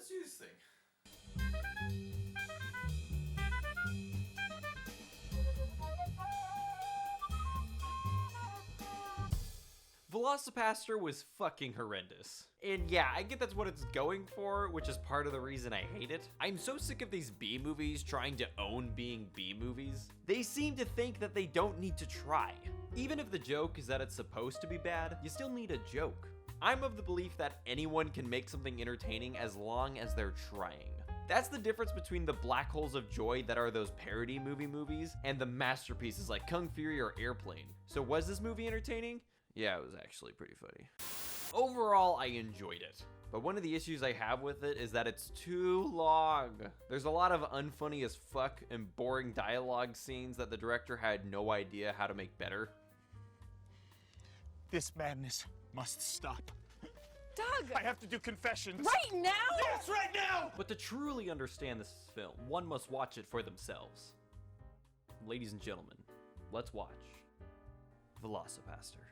Let's do this thing. Velocipastor was fucking horrendous. And yeah, I get that's what it's going for, which is part of the reason I hate it. I'm so sick of these B-movies trying to own being B-movies. They seem to think that they don't need to try. Even if the joke is that it's supposed to be bad, you still need a joke. I'm of the belief that anyone can make something entertaining as long as they're trying. That's the difference between the black holes of joy that are those parody movies and the masterpieces like Kung Fury or Airplane. So was this movie entertaining? Yeah, it was actually pretty funny. Overall, I enjoyed it. But one of the issues I have with it is that it's too long. There's a lot of unfunny as fuck and boring dialogue scenes that the director had no idea how to make better. This madness must stop. Doug! I have to do confessions. Right now? Yes, right now! But to truly understand this film, one must watch it for themselves. Ladies and gentlemen, let's watch Velocipastor.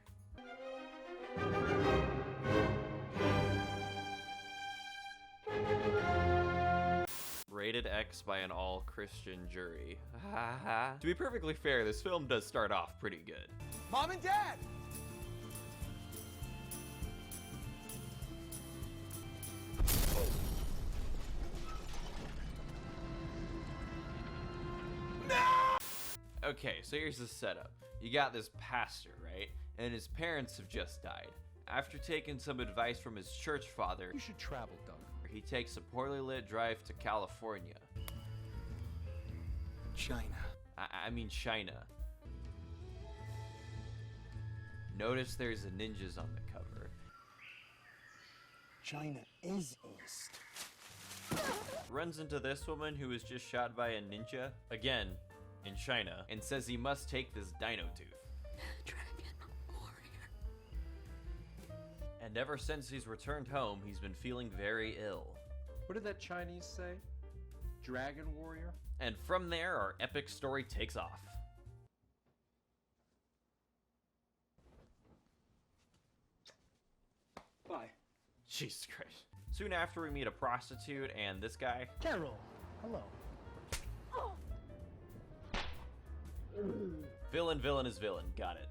Rated X by an all-Christian jury. To be perfectly fair, this film does start off pretty good. Mom and Dad! Okay, so here's the setup. You got this pastor, right? And his parents have just died. After taking some advice from his church father, You should travel, Doug. he takes a poorly lit drive to California. China. I mean China. Notice there's a ninjas on the cover. China is east. Runs into this woman who was just shot by a ninja, again, in China, and says he must take this dino tooth. Dragon warrior. And ever since he's returned home, he's been feeling very ill. What did that Chinese say? Dragon warrior? And from there, our epic story takes off. Bye. Jesus Christ. Soon after, we meet a prostitute and this guy. Carol, hello. Villain is villain. Got it.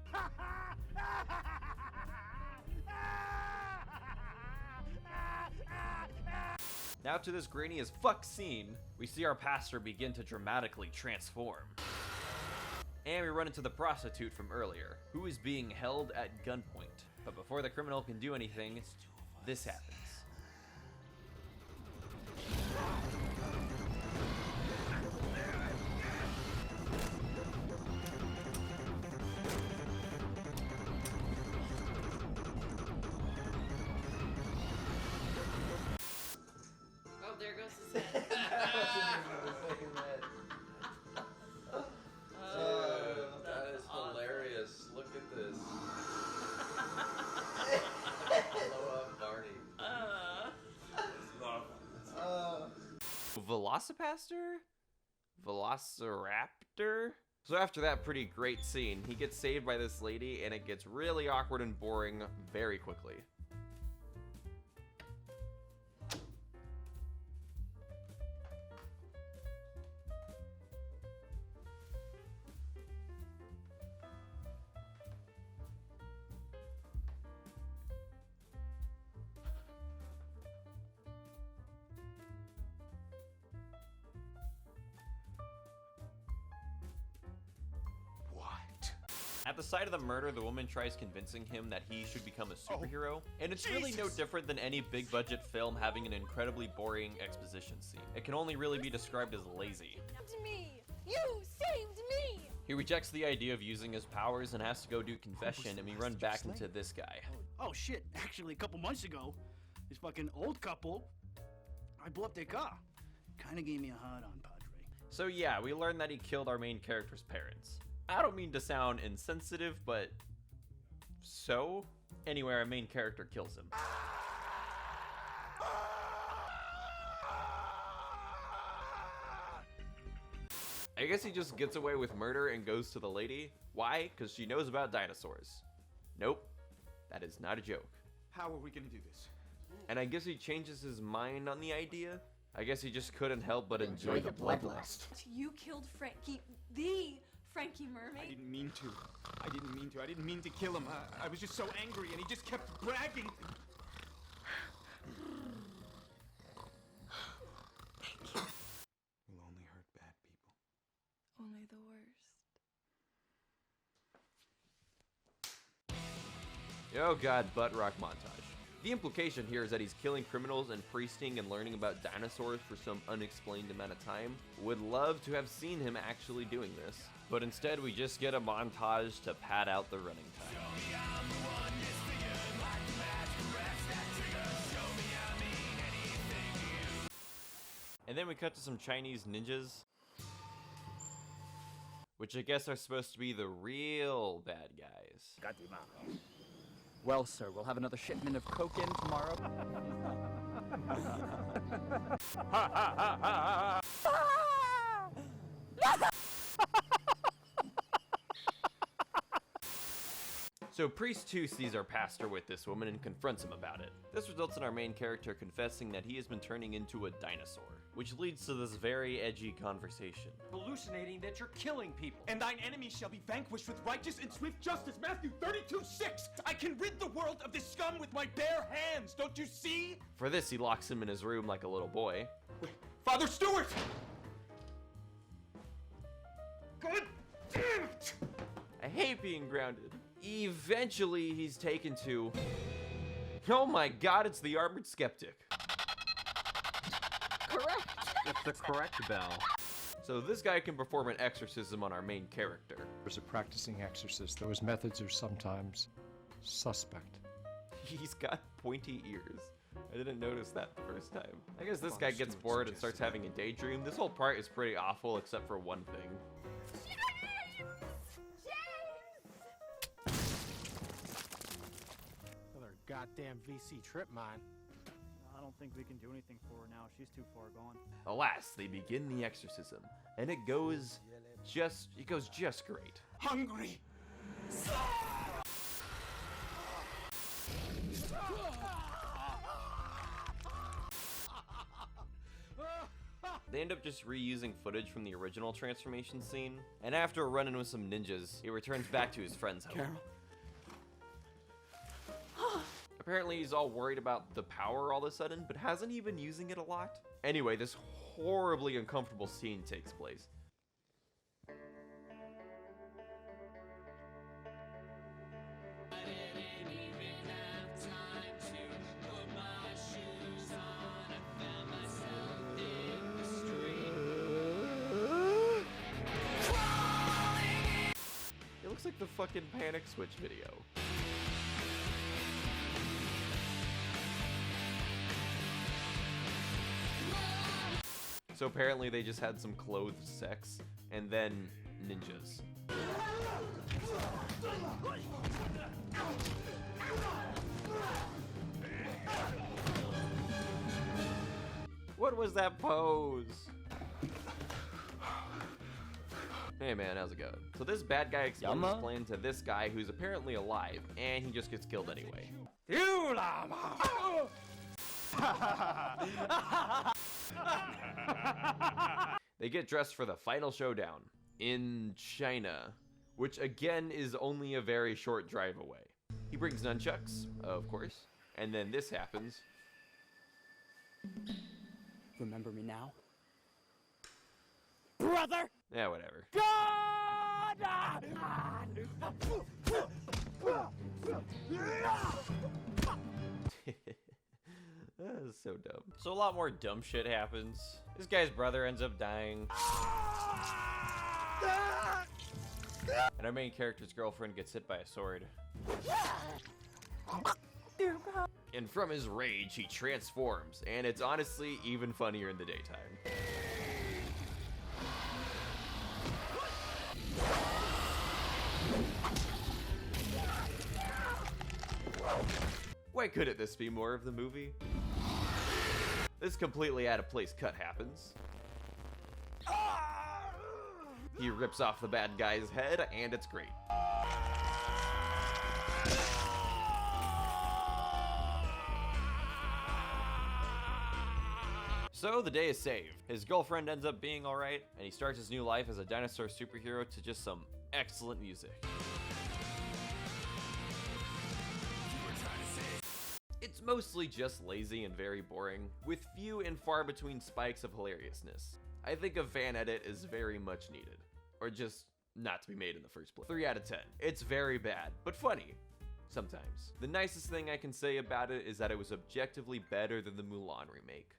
Now to this grainy as fuck scene, we see our pastor begin to dramatically transform. And we run into the prostitute from earlier, who is being held at gunpoint. But before the criminal can do anything, this happens. Oh, there goes his head. That is hilarious. Look at this. Blow up Barney. Velocipastor? Velociraptor? So after that pretty great scene, he gets saved by this lady and it gets really awkward and boring very quickly. At the site of the murder, the woman tries convincing him that he should become a superhero, and it's really no different than any big budget film having an incredibly boring exposition scene. It can only really be described as lazy. Saved me! You saved me! He rejects the idea of using his powers and has to go do confession, and we run back into this guy. Oh shit, actually a couple months ago, this fucking old couple, I blew up their car. Kinda gave me a hard on, Padre. So yeah, we learned that he killed our main character's parents. I don't mean to sound insensitive, but so? Anyway, our main character kills him. I guess he just gets away with murder and goes to the lady. Why? Because she knows about dinosaurs. Nope, that is not a joke. How are we gonna do this? And I guess he changes his mind on the idea. I guess he just couldn't help but enjoy the bloodlust. You killed Frankie, the Frankie Mermaid. I didn't mean to. I didn't mean to kill him. I was just so angry and he just kept bragging. Will only hurt bad people. Only the worst. Oh god, butt rock montage. The implication here is that he's killing criminals and priesting and learning about dinosaurs for some unexplained amount of time. Would love to have seen him actually doing this, but instead we just get a montage to pad out the running time. And then we cut to some Chinese ninjas, which I guess are supposed to be the real bad guys. Well, sir, we'll have another shipment of coke in tomorrow. So Priest 2 sees our pastor with this woman and confronts him about it. This results in our main character confessing that he has been turning into a dinosaur, which leads to this very edgy conversation. Hallucinating that you're killing people. And thine enemies shall be vanquished with righteous and swift justice. Matthew 32:6. I can rid the world of this scum with my bare hands. Don't you see? For this, he locks him in his room like a little boy. Wait, Father Stewart! God damn it! I hate being grounded. Eventually, he's taken to... Oh my god, it's the Armored Skeptic. Correct. It's the correct bell. So this guy can perform an exorcism on our main character. There's a practicing exorcist, though his methods are sometimes suspect. He's got pointy ears. I didn't notice that the first time. I guess this guy gets bored and starts having a daydream. This whole part is pretty awful except for one thing. Another goddamn VC trip mine. I don't think we can do anything for her now. She's too far gone. Alas, they begin the exorcism, and it goes just great. Hungry! They end up just reusing footage from the original transformation scene, and after running with some ninjas, he returns back to his friend's home. Apparently he's all worried about the power all of a sudden, but hasn't he been using it a lot? Anyway, this horribly uncomfortable scene takes place. It looks like the fucking Panic Switch video. So apparently they just had some clothed sex, and then ninjas. What was that pose? Hey man, how's it going? So this bad guy explains his plan to this guy who's apparently alive, and he just gets killed anyway. They get dressed for the final showdown in China, which again is only a very short drive away. He brings nunchucks, of course, and then this happens. Remember me now? Brother! Yeah, whatever. That is so dumb. So a lot more dumb shit happens. This guy's brother ends up dying. And our main character's girlfriend gets hit by a sword. And from his rage, he transforms. And it's honestly even funnier in the daytime. Why couldn't this be more of the movie? This completely out of place cut happens. He rips off the bad guy's head, and it's great. So the day is saved. His girlfriend ends up being alright, and he starts his new life as a dinosaur superhero to just some excellent music. It's mostly just lazy and very boring, with few and far between spikes of hilariousness. I think a fan edit is very much needed, or just not to be made in the first place. 3 out of 10. It's very bad, but funny. Sometimes. The nicest thing I can say about it is that it was objectively better than the Mulan remake.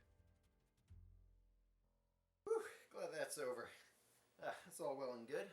Whew, glad that's over. That's all well and good.